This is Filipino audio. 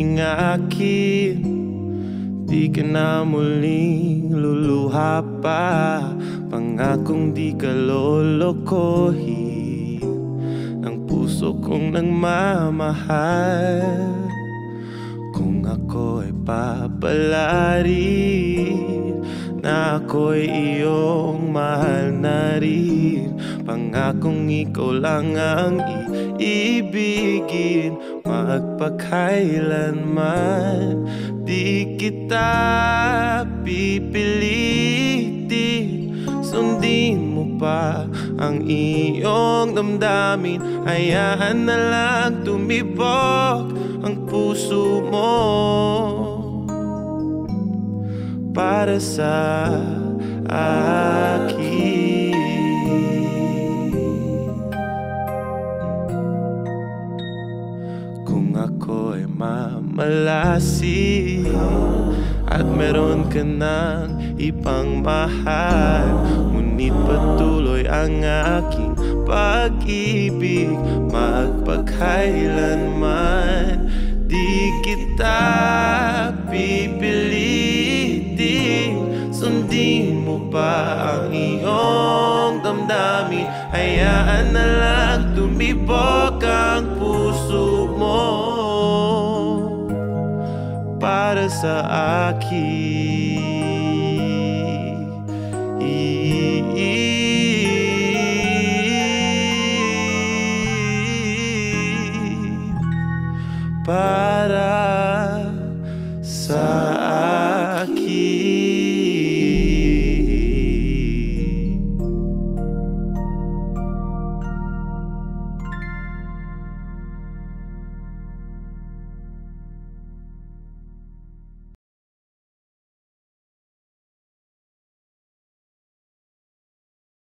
magiging akin. Di ka na muling luluha pa, pangakong di ka lolokohin ng puso kong nagmamahal. Kung ako ay papalarin na ako'y iyong mahal na rin, pangakong ikaw lang ang iibigin, magpakailanman. Di kita pipilitin, sundin mo pa ang iyong damdamin. Hayaan na lang tumibok ang puso mo para sa akin. Kung ako ay mamalasin at meron ka ng ibang mahal, ngunit patuloy ang aking pag-ibig, magpakailanman. Di kita pipilitin, sundin mo pa ang iyong damdamin. Hayaan na lang tumibok ang puso mo para sa akin. Para sa akin.